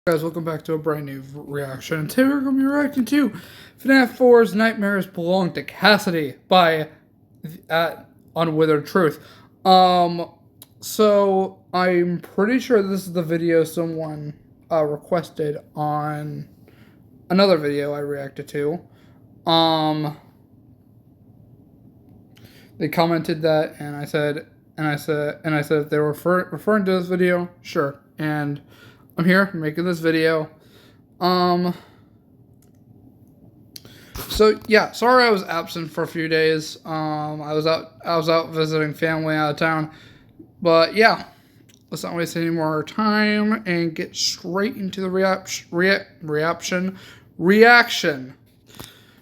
Guys, welcome back to a brand new reaction. And today we're going to be reacting to FNaF 4's Nightmares Belong to Cassidy by Unwithered Truth. So I'm pretty sure this is the video someone requested on another video I reacted to. They commented that, and I said if they were referring to this video, sure. And I'm here making this video. So yeah, sorry I was absent for a few days. I was out visiting family out of town. But yeah, let's not waste any more time and get straight into the reaction.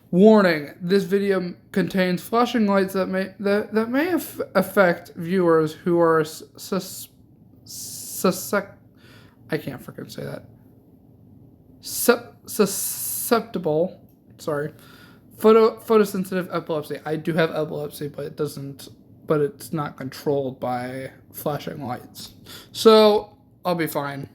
Warning: this video contains flashing lights that may affect viewers who are I can't freaking say that. Susceptible. Sorry. Photosensitive epilepsy. I do have epilepsy, but it's not controlled by flashing lights. So I'll be fine.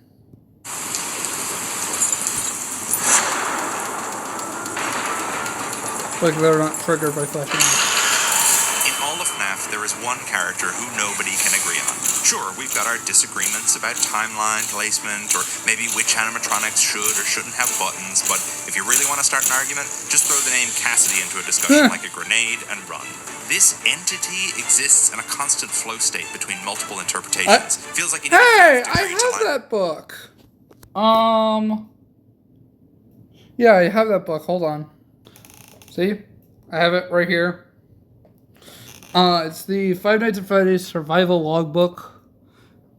Like they're not triggered by flashing lights. In all of FNaF, there is one character who nobody can agree on. Sure, we've got our disagreements about timeline placement, or maybe which animatronics should or shouldn't have buttons, but if you really want to start an argument, just throw the name Cassidy into a discussion like a grenade and run. This entity exists in a constant flow state between multiple interpretations. Feels like you need I have that book. Yeah, I have that book. Hold on. See? I have it right here. It's the Five Nights at Freddy's Survival Logbook.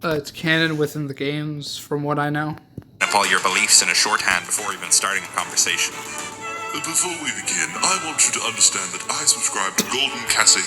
It's canon within the games, from what I know. Up all your beliefs in a shorthand before even starting a conversation. Before we begin, I want you to understand that I subscribe to Golden Cassidy.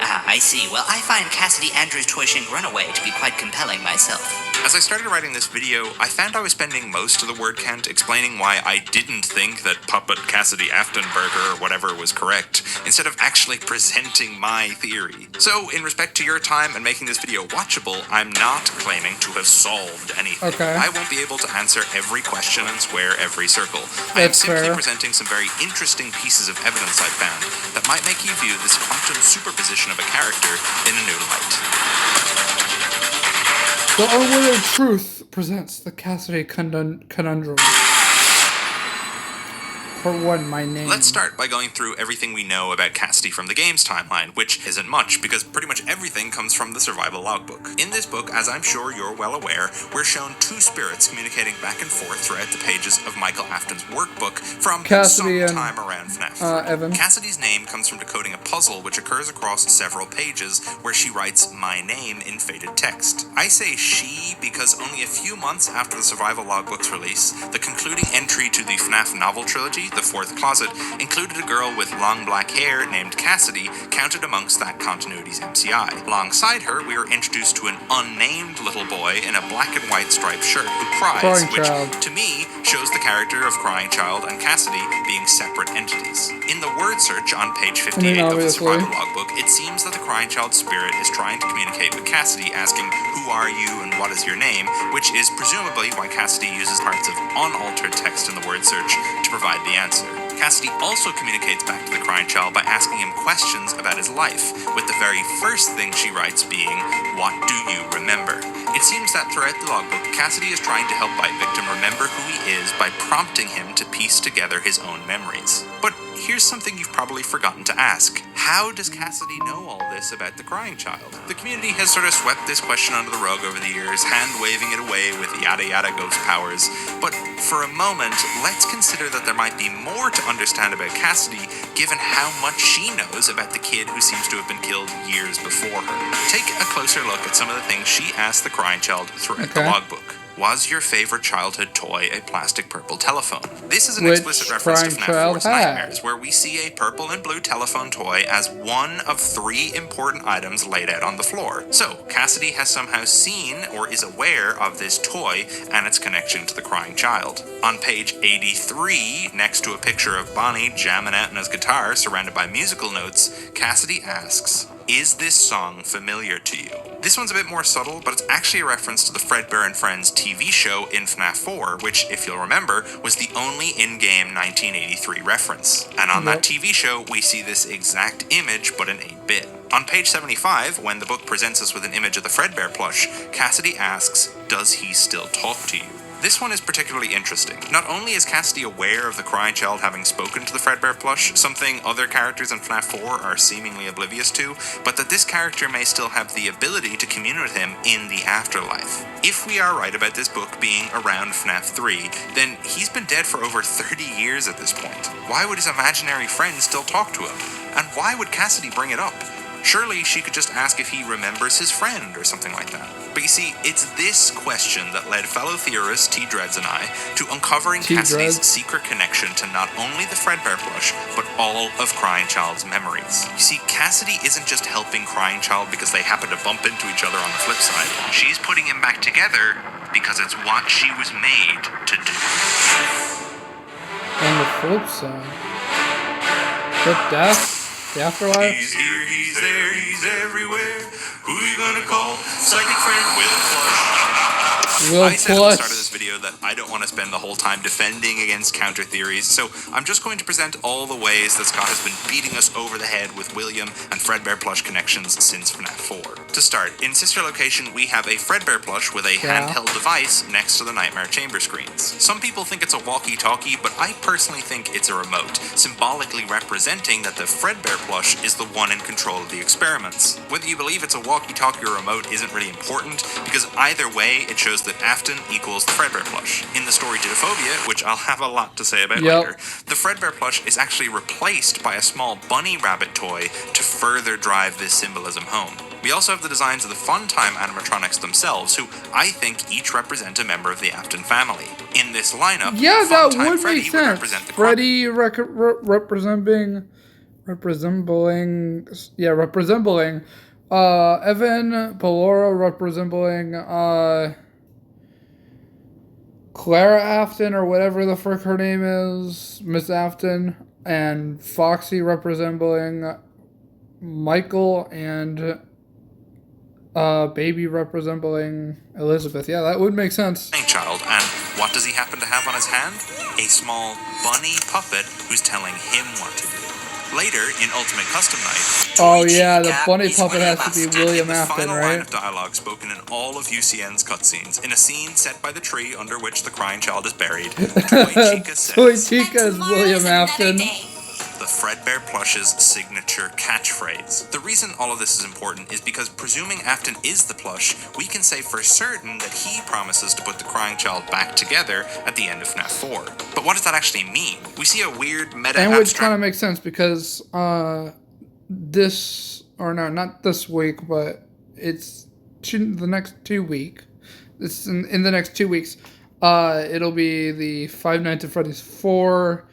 Ah, I see. Well, I find Cassidy Andrews' Toy Shrink Runaway to be quite compelling myself. As I started writing this video, I found I was spending most of the word count explaining why I didn't think that Puppet Cassidy Aftonberger or whatever was correct, instead of actually presenting my theory. So, in respect to your time and making this video watchable, I'm not claiming to have solved anything. Okay. I won't be able to answer every question and square every circle. I am simply presenting some very interesting pieces of evidence I've found that might make you view this quantum superposition of a character in a new light. The Unwithered Truth presents the Cassidy Conundrum. Part 1, my name. Let's start by going through everything we know about Cassidy from the game's timeline, which isn't much, because pretty much everything comes from the Survival Logbook. In this book, as I'm sure you're well aware, we're shown two spirits communicating back and forth throughout the pages of Michael Afton's workbook from Cassidy some time around FNaF. Evan. Cassidy's name comes from decoding a puzzle which occurs across several pages, where she writes my name in faded text. I say she because only a few months after the Survival Logbook's release, the concluding entry to the FNaF novel trilogy, The Fourth Closet, included a girl with long black hair named Cassidy, counted amongst that continuity's MCI. Alongside her, we are introduced to an unnamed little boy in a black and white striped shirt who cries, which, to me, shows the character of Crying Child and Cassidy being separate entities. In the word search on page 58 of the Survival Logbook, it seems that the Crying Child spirit is trying to communicate with Cassidy, asking, "Who are you and what is your name?" which is presumably why Cassidy uses parts of unaltered text in the word search to provide the answer. Cassidy also communicates back to the Crying Child by asking him questions about his life, with the very first thing she writes being, "What do you remember?" It seems that throughout the logbook, Cassidy is trying to help Bite Victim remember who he is by prompting him to piece together his own memories. But here's something you've probably forgotten to ask. How does Cassidy know all this about the Crying Child? The community has sort of swept this question under the rug over the years, hand-waving it away with yada yada ghost powers. But for a moment, let's consider that there might be more to understand about Cassidy, given how much she knows about the kid who seems to have been killed years before her. Take a closer look at some of the things she asked the Crying Child throughout the logbook. Was your favorite childhood toy a plastic purple telephone? This is an explicit reference to FNaF 4's Nightmares, where we see a purple and blue telephone toy as one of 3 important items laid out on the floor. So, Cassidy has somehow seen or is aware of this toy and its connection to the Crying Child. On page 83, next to a picture of Bonnie jamming out on his guitar surrounded by musical notes, Cassidy asks, Is this song familiar to you? This one's a bit more subtle, but it's actually a reference to the Fredbear and Friends TV show in FNaF 4, which, if you'll remember, was the only in-game 1983 reference. And on that TV show, we see this exact image, but in 8-bit. On page 75, when the book presents us with an image of the Fredbear plush, Cassidy asks, "Does he still talk to you?" This one is particularly interesting. Not only is Cassidy aware of the crying child having spoken to the Fredbear plush, something other characters in FNaF 4 are seemingly oblivious to, but that this character may still have the ability to commune with him in the afterlife. If we are right about this book being around FNaF 3, then he's been dead for over 30 years at this point. Why would his imaginary friend still talk to him? And why would Cassidy bring it up? Surely she could just ask if he remembers his friend or something like that. But you see, it's this question that led fellow theorist T-Dreads and I to uncovering Cassidy's secret connection to not only the Fredbear plush, but all of Crying Child's memories. You see, Cassidy isn't just helping Crying Child because they happen to bump into each other on the flip side. She's putting him back together because it's what she was made to do. On the flip side. The death? The afterlife? He's here, he's there, he's everywhere. Who you gonna call? Psychic friend Will Plush. I said at the start of this video that I don't want to spend the whole time defending against counter theories, so I'm just going to present all the ways that Scott has been beating us over the head with William and Fredbear plush connections since FNaF 4. To start, in Sister Location we have a Fredbear plush with a handheld device next to the Nightmare Chamber screens. Some people think it's a walkie-talkie, but I personally think it's a remote, symbolically representing that the Fredbear plush is the one in control of the experiments. Whether you believe it's a walkie-talkie or remote isn't really important, because either way it shows that Afton equals the Fredbear plush. In the story Didophobia, which I'll have a lot to say about later, the Fredbear plush is actually replaced by a small bunny rabbit toy to further drive this symbolism home. We also have the designs of the Funtime animatronics themselves, who I think each represent a member of the Afton family. In this lineup, that would Freddy make would sense. represent the Freddy representing Evan, Pelora representing Clara Afton, or whatever the frick her name is, Miss Afton, and Foxy representing Michael, and Baby representing Elizabeth. Yeah, that would make sense. Child, and what does he happen to have on his hand? A small bunny puppet who's telling him what to do. Later, in Ultimate Custom Night... Oh yeah, the bunny puppet has to be William Afton, right? The final line right? of dialogue spoken in all of UCN's cutscenes, in a scene set by the tree under which the crying child is buried, Toy Chica says... Toy Chica is William Afton. The Fredbear plush's signature catchphrase. The reason all of this is important is because, presuming Afton is the plush, we can say for certain that he promises to put the crying child back together at the end of FNaF 4. But what does that actually mean? We see a weird meta And which kind of makes sense, because not this week, but it's the next 2 weeks. It's in the next 2 weeks. It'll be the Five Nights at Freddy's 4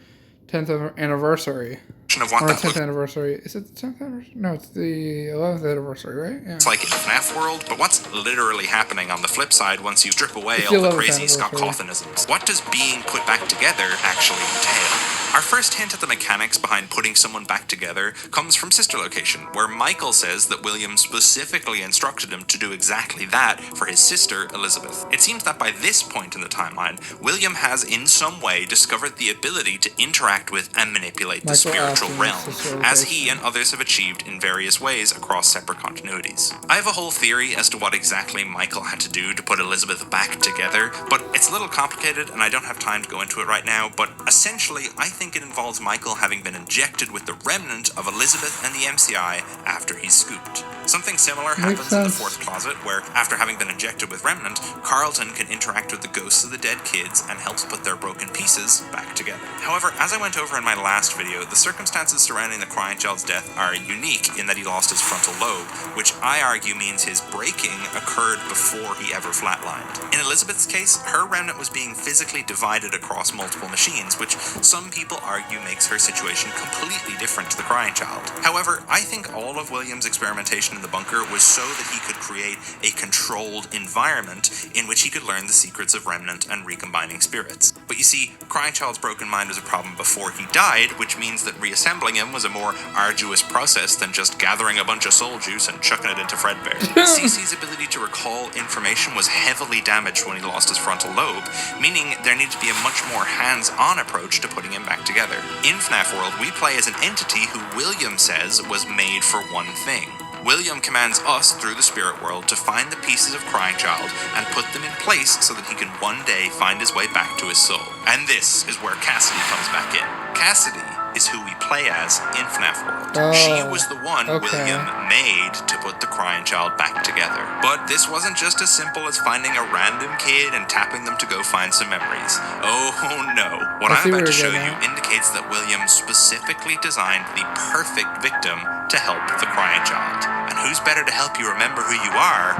10th anniversary. Of what or that 10th anniversary. Is it the 10th anniversary? No, it's the 11th anniversary, right? Yeah. It's like in FNaF world, but what's literally happening on the flip side once you strip away all the crazy Scott Cawthonisms? What does being put back together actually entail? Our first hint at the mechanics behind putting someone back together comes from Sister Location, where Michael says that William specifically instructed him to do exactly that for his sister, Elizabeth. It seems that by this point in the timeline, William has in some way discovered the ability to interact with and manipulate the spiritual realm, as he and others have achieved in various ways across separate continuities. I have a whole theory as to what exactly Michael had to do to put Elizabeth back together, but it's a little complicated and I don't have time to go into it right now, but essentially I think it involves Michael having been injected with the remnant of Elizabeth and the MCI after he's scooped. Something similar happens in the fourth closet, where, after having been injected with Remnant, Carlton can interact with the ghosts of the dead kids and helps put their broken pieces back together. However, as I went over in my last video, the circumstances surrounding the crying child's death are unique in that he lost his frontal lobe, which I argue means his breaking occurred before he ever flatlined. In Elizabeth's case, her remnant was being physically divided across multiple machines, which some people argue makes her situation completely different to the crying child. However, I think all of William's experimentation in the bunker was so that he could create a controlled environment in which he could learn the secrets of Remnant and recombining spirits. But you see, Crying Child's broken mind was a problem before he died, which means that reassembling him was a more arduous process than just gathering a bunch of soul juice and chucking it into Fredbear. Cece's ability to recall information was heavily damaged when he lost his frontal lobe, meaning there needed to be a much more hands-on approach to putting him back together. In FNaF World, we play as an entity who William says was made for one thing. William commands us through the spirit world to find the pieces of Crying Child and put them in place so that he can one day find his way back to his soul. And this is where Cassidy comes back in. Cassidy is who we play as in FNaF World. She was the one William made to put the Crying Child back together. But this wasn't just as simple as finding a random kid and tapping them to go find some memories. Oh no. What I'm about to show you indicates that William specifically designed the perfect victim to help the Crying Child. And who's better to help you remember who you are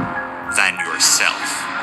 than yourself?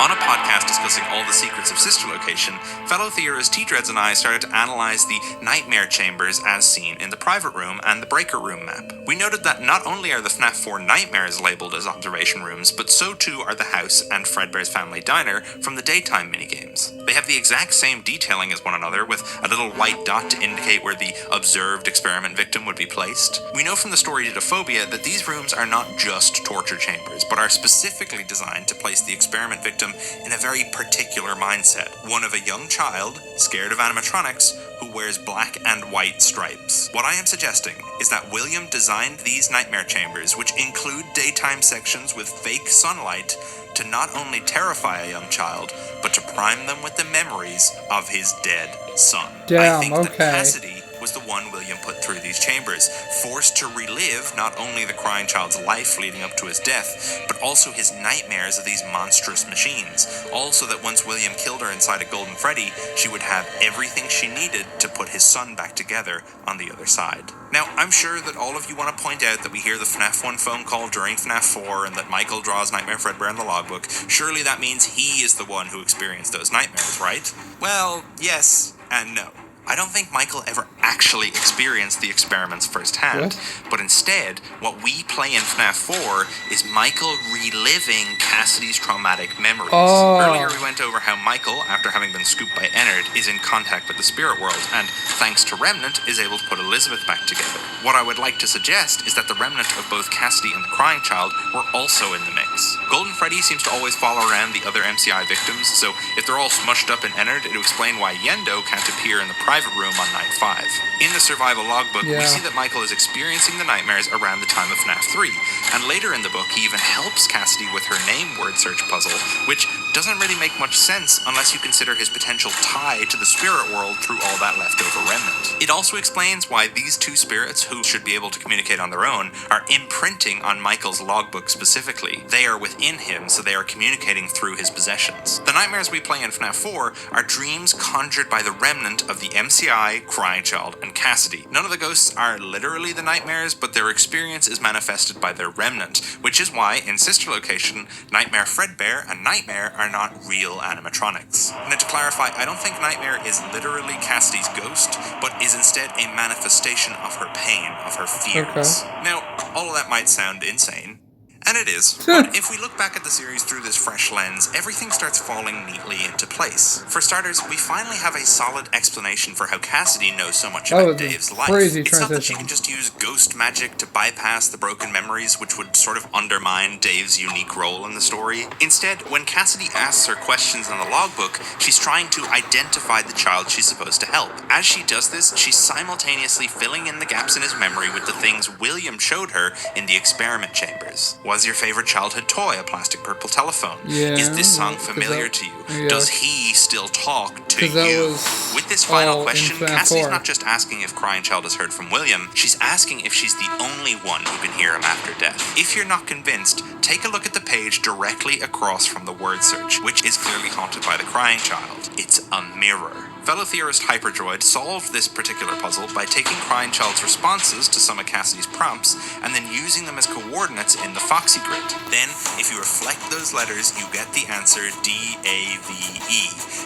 On a podcast discussing all the secrets of Sister Location, fellow theorist T-Dreads and I started to analyze the nightmare chambers as seen in the private room and the breaker room map. We noted that not only are the FNaF 4 nightmares labeled as observation rooms, but so too are the house and Fredbear's family diner from the daytime minigames. They have the exact same detailing as one another, with a little white dot to indicate where the observed experiment victim would be placed. We know from the story Didophobia that these rooms are not just torture chambers, but are specifically designed to place the experiment victim in a very particular mindset. One of a young child, scared of animatronics, who wears black and white stripes. What I am suggesting is that William designed these nightmare chambers, which include daytime sections with fake sunlight, to not only terrify a young child, but to prime them with the memories of his dead son. I think that Cassidy was the one William put through these chambers, forced to relive not only the Crying Child's life leading up to his death, but also his nightmares of these monstrous machines. Also that once William killed her inside a Golden Freddy, she would have everything she needed to put his son back together on the other side. Now, I'm sure that all of you want to point out that we hear the FNaF 1 phone call during FNaF 4 and that Michael draws Nightmare Fredbear in the logbook. Surely that means he is the one who experienced those nightmares, right? Well, yes and no. I don't think Michael ever actually experienced the experiments firsthand, but instead, what we play in FNaF 4 is Michael reliving Cassidy's traumatic memories. Earlier we went over how Michael, after having been scooped by Ennard, is in contact with the spirit world, and thanks to Remnant, is able to put Elizabeth back together. What I would like to suggest is that the remnant of both Cassidy and the Crying Child were also in the mix. Golden Freddy seems to always follow around the other MCI victims, so if they're all smushed up in Ennard, it would explain why Yendo can't appear in the private room on night 5. In the survival logbook, we see that Michael is experiencing the nightmares around the time of FNaF 3, and later in the book he even helps Cassidy with her name word search puzzle, which doesn't really make much sense unless you consider his potential tie to the spirit world through all that leftover remnant. It also explains why these two spirits, who should be able to communicate on their own, are imprinting on Michael's logbook specifically. They are within him, so they are communicating through his possessions. The nightmares we play in FNaF 4 are dreams conjured by the remnant of the MCI, Crying Child, and Cassidy. None of the ghosts are literally the nightmares, but their experience is manifested by their remnant, which is why, in Sister Location, Nightmare Fredbear and Nightmare are not real animatronics. Now to clarify, I don't think Nightmare is literally Cassidy's ghost, but is instead a manifestation of her pain, of her fears. Now, all of that might sound insane, and it is, but if we look back at the series through this fresh lens, everything starts falling neatly into place. For starters, we finally have a solid explanation for how Cassidy knows so much about Dave's life. It's not that she can just use ghost magic to bypass the broken memories, which would sort of undermine Dave's unique role in the story. Instead, when Cassidy asks her questions in the logbook, she's trying to identify the child she's supposed to help. As she does this, she's simultaneously filling in the gaps in his memory with the things William showed her in the experiment chambers. Was your favorite childhood toy a plastic purple telephone? Is this song familiar to you? Does he still talk to you? With this final question, Cassie's not just asking if Crying Child has heard from William, she's asking if she's the only one who can hear him after death. If you're not convinced, take a look at the page directly across from the word search, which is clearly haunted by the Crying Child. It's a mirror. Fellow theorist Hyperdroid solved this particular puzzle by taking Crying Child's responses to some of Cassidy's prompts and then using them as coordinates in the Foxy grid. Then, if you reflect those letters, you get the answer D-A-V-E,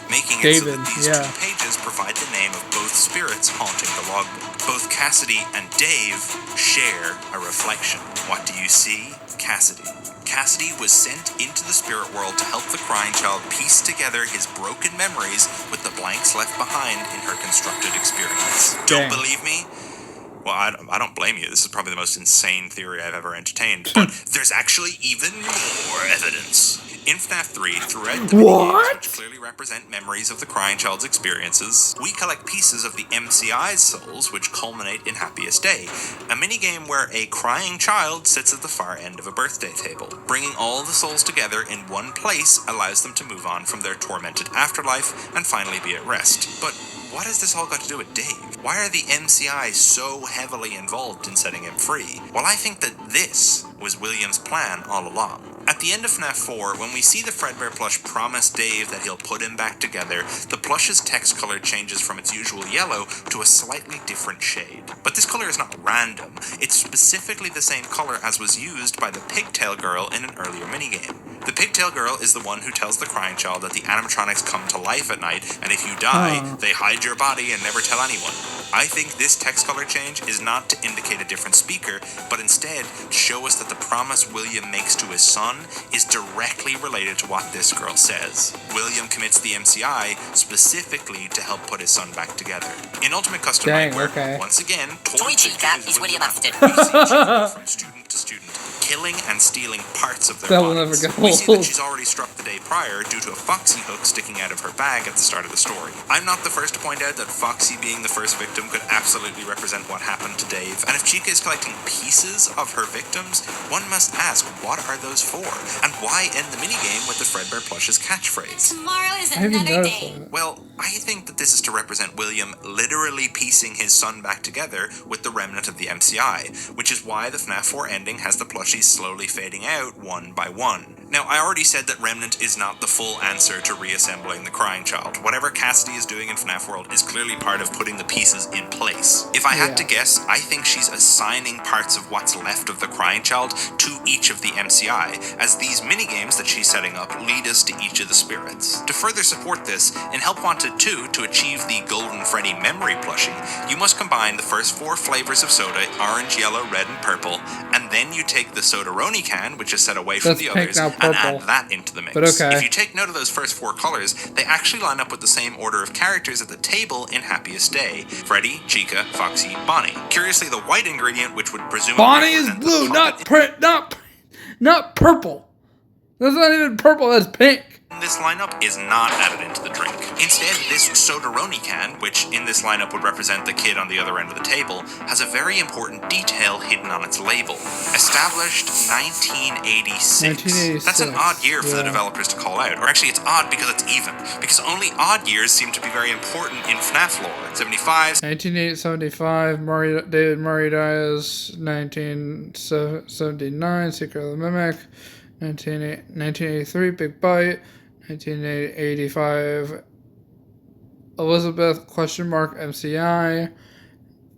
making it so that these two pages provide the name of both spirits haunting the logbook. Both Cassidy and Dave share a reflection. What do you see? Cassidy. Cassidy was sent into the spirit world to help the Crying Child piece together his broken memories with the blanks left behind in her constructed experience. Don't believe me? Well, I don't blame you. This is probably the most insane theory I've ever entertained, but there's actually even more evidence. In FNaF 3, throughout the minigames, which clearly represent memories of the Crying Child's experiences, we collect pieces of the MCI's souls, which culminate in Happiest Day, a minigame where a crying child sits at the far end of a birthday table. Bringing all the souls together in one place allows them to move on from their tormented afterlife and finally be at rest. But what has this all got to do with Dave? Why are the MCI so heavily involved in setting him free? Well, I think that this was William's plan all along. At the end of FNaF 4, when we see the Fredbear plush promise Dave that he'll put him back together, the plush's text color changes from its usual yellow to a slightly different shade. But this color is not random. It's specifically the same color as was used by the Pigtail Girl in an earlier minigame. The Pigtail Girl is the one who tells the Crying Child that the animatronics come to life at night, and if you die, they hide your body and never tell anyone. I think this text color change is not to indicate a different speaker, but instead show us that the promise William makes to his son is directly related to what this girl says. Worm commits the MCI specifically to help put his son back together. In Ultimate Custom Nightmare, once again, is William Buxton. From student to student, killing and stealing parts of their bodies. We see that she's already struck the day prior due to a Foxy hook sticking out of her bag at the start of the story. I'm not the first to point out that Foxy being the first victim could absolutely represent what happened to Dave, and if Chica is collecting pieces of her victims, one must ask, what are those for? And why end the minigame with the Fredbear plush's catchphrase? Tomorrow is another day. Well, I think that this is to represent William literally piecing his son back together with the remnant of the MCI, which is why the FNaF 4 ending has the plushies slowly fading out one by one. Now, I already said that Remnant is not the full answer to reassembling the Crying Child. Whatever Cassidy is doing in FNaF World is clearly part of putting the pieces in place. If I had to guess, I think she's assigning parts of what's left of the Crying Child to each of the MCI, as these minigames that she's setting up lead us to each of the spirits. To further support this, in Help Wanted 2, to achieve the Golden Freddy memory plushie, you must combine the first 4 flavors of soda, orange, yellow, red, and purple, and then you take the Soda-Roni can, which is set away from the others, and add that into the mix. If you take note of those first 4 colors, they actually line up with the same order of characters at the table in Happiest Day: Freddy, Chica, Foxy, Bonnie. Curiously, the white ingredient, which would presumably Bonnie is blue, not purple. That's not even purple, that's pink. This lineup is not added into the drink. Instead, this Soda-Roni can, which in this lineup would represent the kid on the other end of the table, has a very important detail hidden on its label. Established 1986. That's an odd year for the developers to call out. Or actually, it's odd because it's even. Because only odd years seem to be very important in FNaF lore. 75. 1975, David Murray dies. 1979, Secret of the Mimic. 1983, Big Bite. 1985, Elizabeth MCI.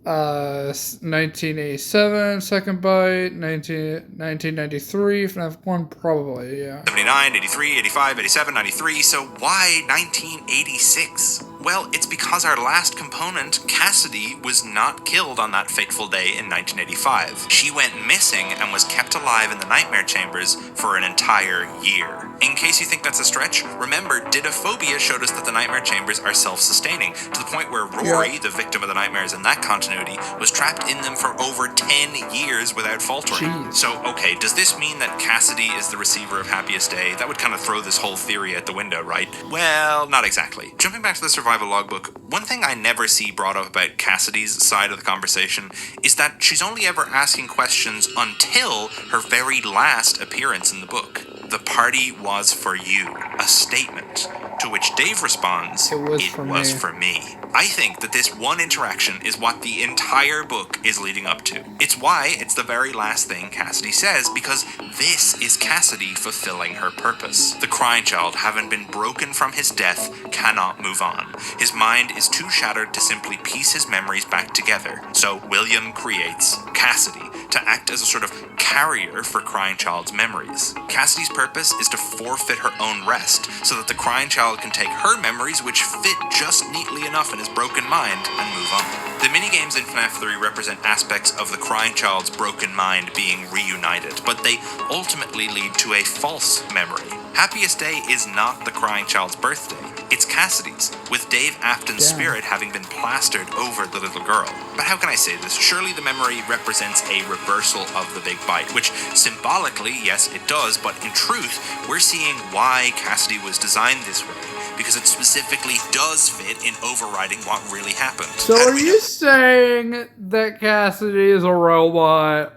1987, Second Bite. 1993, FNaF 1, probably, 79, 83, 85, 87, 93, so why 1986? Well, it's because our last component, Cassidy, was not killed on that fateful day in 1985. She went missing and was kept alive in the Nightmare Chambers for an entire year. In case you think that's a stretch, remember, Didophobia showed us that the Nightmare Chambers are self-sustaining, to the point where Rory, the victim of the nightmares in that continuity, was trapped in them for over 10 years without faltering. So, okay, does this mean that Cassidy is the receiver of Happiest Day? That would kind of throw this whole theory out the window, right? Well, not exactly. Jumping back to the Survival Logbook, one thing I never see brought up about Cassidy's side of the conversation is that she's only ever asking questions until her very last appearance in the book. The party was for you. A statement. To which Dave responds, It was for me. I think that this one interaction is what the entire book is leading up to. It's why it's the very last thing Cassidy says, because this is Cassidy fulfilling her purpose. The crying child, having been broken from his death, cannot move on. His mind is too shattered to simply piece his memories back together. So William creates Cassidy to act as a sort of carrier for crying child's memories. Cassidy's purpose is to forfeit her own rest so that the crying child can take her memories, which fit just neatly enough in his broken mind, and move on. The minigames in FNaF 3 represent aspects of the crying child's broken mind being reunited, but they ultimately lead to a false memory. Happiest Day is not the crying child's birthday. It's Cassidy's, with Dave Afton's spirit having been plastered over the little girl. But how can I say this? Surely the memory represents a reversal of the big bite, which symbolically, yes, it does, but in truth, we're seeing why Cassidy was designed this way, because it specifically does fit in overriding what really happened. So are you saying that Cassidy is a robot?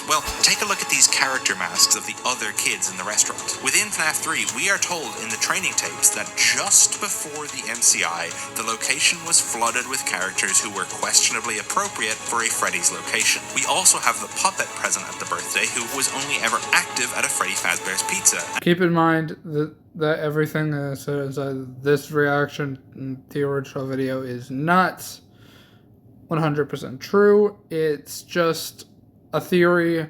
Well, take a look at these character masks of the other kids in the restaurant. Within FNaF 3, we are told in the training tapes that just before the MCI, the location was flooded with characters who were questionably appropriate for a Freddy's location. We also have the puppet present at the birthday, who was only ever active at a Freddy Fazbear's Pizza. Keep in mind that everything that says this reaction in the original video is not 100% true. It's just a theory,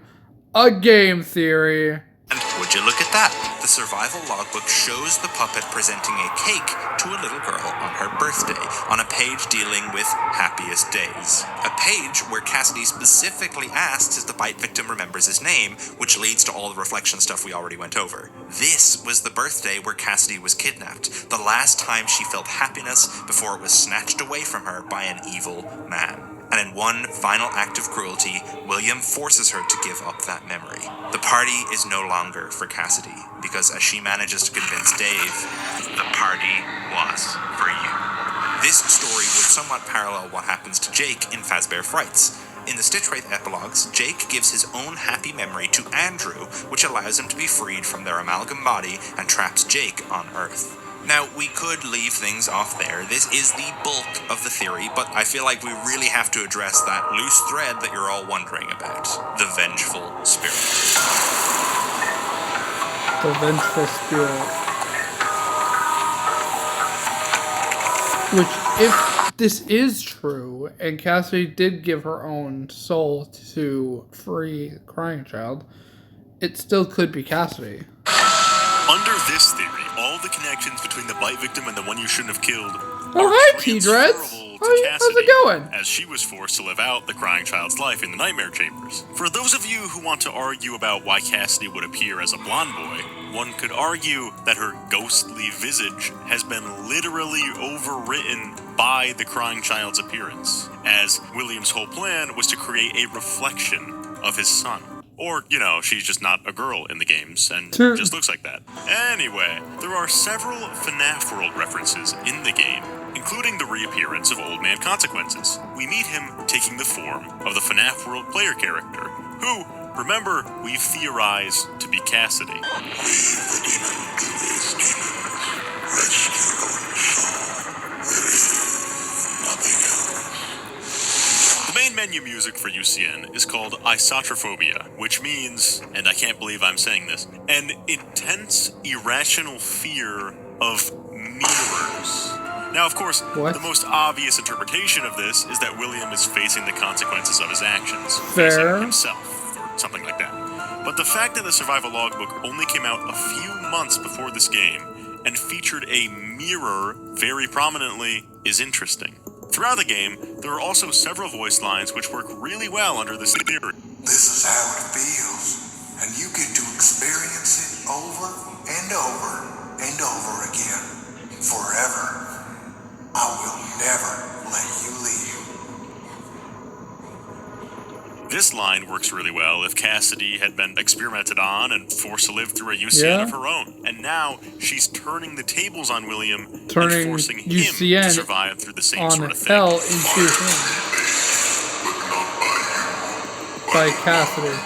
a game theory. And would you look at that? The survival logbook shows the puppet presenting a cake to a little girl on her birthday on a page dealing with happiest days. A page where Cassidy specifically asks if the bite victim remembers his name, which leads to all the reflection stuff we already went over. This was the birthday where Cassidy was kidnapped, the last time she felt happiness before it was snatched away from her by an evil man. And in one final act of cruelty, William forces her to give up that memory. The party is no longer for Cassidy, because as she manages to convince Dave, the party was for you. This story would somewhat parallel what happens to Jake in Fazbear Frights. In the Stitch Wraith epilogues, Jake gives his own happy memory to Andrew, which allows him to be freed from their amalgam body and traps Jake on Earth. Now, we could leave things off there. This is the bulk of the theory, but I feel like we really have to address that loose thread that you're all wondering about. The vengeful spirit. The vengeful spirit. Which, if this is true, and Cassidy did give her own soul to free the crying child, it still could be Cassidy. Under this theory, all the connections between the bite victim and the one you shouldn't have killed Oh, hi, T-Dreads. How's it going? As she was forced to live out the crying child's life in the nightmare chambers. For those of you who want to argue about why Cassidy would appear as a blonde boy, one could argue that her ghostly visage has been literally overwritten by the crying child's appearance, as William's whole plan was to create a reflection of his son. Or, you know, she's just not a girl in the games and just looks like that. Anyway, there are several FNaF World references in the game, including the reappearance of Old Man Consequences. We meet him taking the form of the FNaF World player character, who, remember, we've theorized to be Cassidy. The main menu music for UCN is called isotrophobia, which means, and I can't believe I'm saying this, an intense, irrational fear of mirrors. Now, of course, the most obvious interpretation of this is that William is facing the consequences of his actions, facing himself, or something like that. But the fact that the survival logbook only came out a few months before this game, and featured a mirror very prominently, is interesting. Throughout the game, there are also several voice lines which work really well under this theory. This is how it feels, and you get to experience it over and over and over again, forever. I will never let you leave. This line works really well if Cassidy had been experimented on and forced to live through a UCN of her own. And now she's turning the tables on William and forcing him to survive through the same sort of thing. Hell into him. By Cassidy.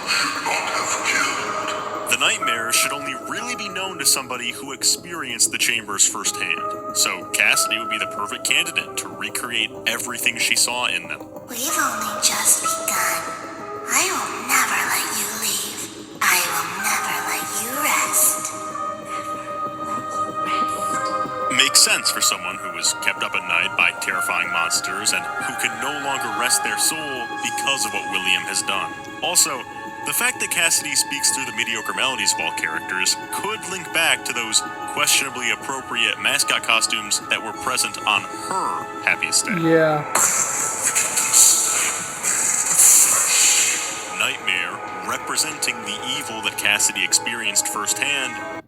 The nightmare should only really be known to somebody who experienced the chambers firsthand. So Cassidy would be the perfect candidate to recreate everything she saw in them. We've only just begun. I will never let you leave. I will never let you rest. Makes sense for someone who was kept up at night by terrifying monsters and who can no longer rest their soul because of what William has done. Also, the fact that Cassidy speaks through the mediocre melodies of all characters could link back to those questionably appropriate mascot costumes that were present on her happiest day. Yeah. Nightmare representing the evil that Cassidy experienced firsthand.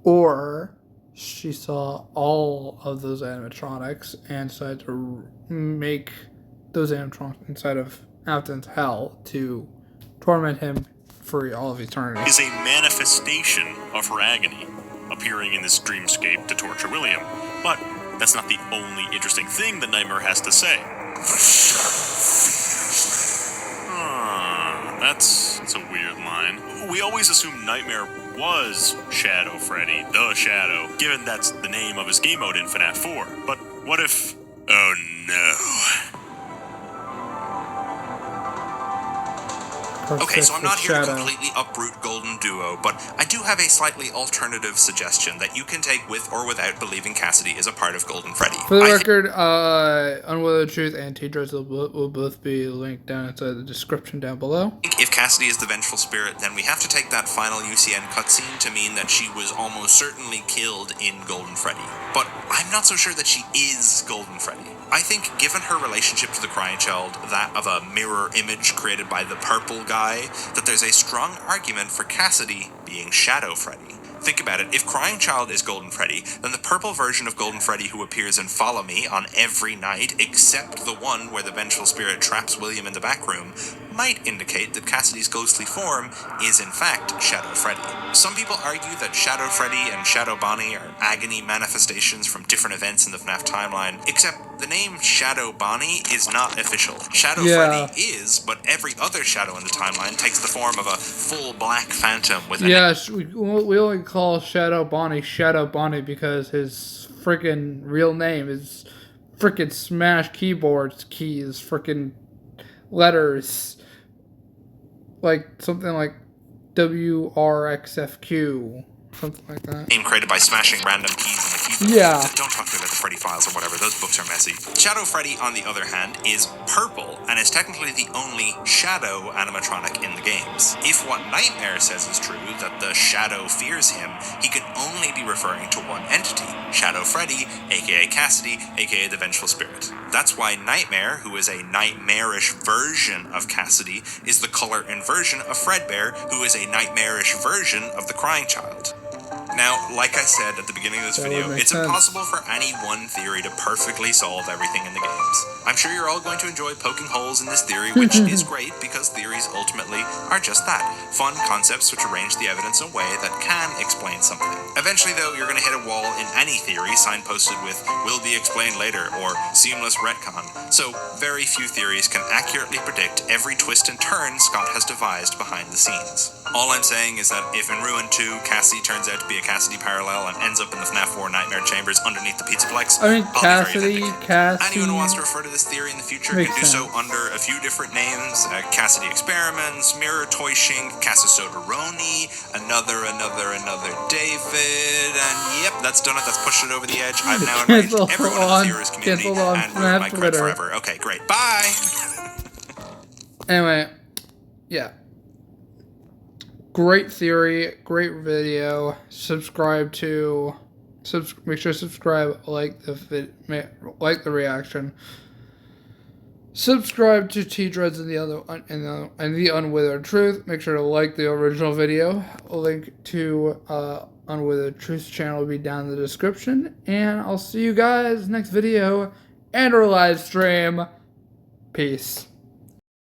Or she saw all of those animatronics and decided to make those animatronics inside of Afton's hell to torment him for all of eternity. Is a manifestation of her agony, appearing in this dreamscape to torture William. But that's not the only interesting thing the Nightmare has to say. That's a weird line. We always assume Nightmare was Shadow Freddy, the Shadow, given that's the name of his game mode in FNaF 4. But what if... Oh no. Okay, so I'm not here to completely uproot Golden Duo, but I do have a slightly alternative suggestion that you can take with or without believing Cassidy is a part of Golden Freddy. For the record, Unwilling Truth and T-Dreads will both be linked down inside the description down below. If Cassidy is the vengeful spirit, then we have to take that final UCN cutscene to mean that she was almost certainly killed in Golden Freddy. But I'm not so sure that she is Golden Freddy. I think, given her relationship to the Crying Child, that of a mirror image created by the purple guy, that there's a strong argument for Cassidy being Shadow Freddy. Think about it, if Crying Child is Golden Freddy, then the purple version of Golden Freddy who appears in Follow Me on every night, except the one where the vengeful spirit traps William in the back room, might indicate that Cassidy's ghostly form is in fact Shadow Freddy. Some people argue that Shadow Freddy and Shadow Bonnie are agony manifestations from different events in the FNaF timeline, except the name Shadow Bonnie is not official. Shadow Freddy is, but every other Shadow in the timeline takes the form of a full black phantom with an... Yes, we only call Shadow Bonnie because his freaking real name is freaking Smash Keyboards keys, freaking letters. Like something like WRXFQ, something like that. Name created by smashing random keys on the keyboard. Yeah. Don't talk to me about the Freddy files or whatever, those books are messy. Shadow Freddy, on the other hand, is purple and is technically the only shadow animatronic in the games. If what Nightmare says is true, that the shadow fears him, he can only be referring to one entity, Shadow Freddy, aka Cassidy, aka the Vengeful Spirit. That's why Nightmare, who is a nightmarish version of Cassidy, is the color inversion of Fredbear, who is a nightmarish version of the Crying Child. Now, like I said at the beginning of this video, it's impossible for any one theory to perfectly solve everything in the games. I'm sure you're all going to enjoy poking holes in this theory, which is great because theories ultimately are just that. Fun concepts which arrange the evidence in a way that can explain something. Eventually, though, you're going to hit a wall in any theory signposted with "will be explained later" or "seamless retcon." So, very few theories can accurately predict every twist and turn Scott has devised behind the scenes. All I'm saying is that if in Ruin 2, Cassie turns out to be a Cassidy parallel and ends up in the FNaF 4 Nightmare Chambers underneath the Pizzaplex, I mean, I'll be very Cassidy. Anyone who wants to refer to this theory in the future can do so under a few different names: Cassidy Experiments, Mirror Toy Shink, Cassasoderoni, another David, and yep, that's done it. That's pushed it over the edge. I've now enraged everyone in the theorist community and ruined my cred forever. Okay, great. Bye! Anyway, yeah. Great theory, great video. Make sure to subscribe, like the reaction. Subscribe to T-Dreads and the Unwithered Truth. Make sure to like the original video. A link to Unwithered Truth's channel will be down in the description. And I'll see you guys next video and our live stream. Peace.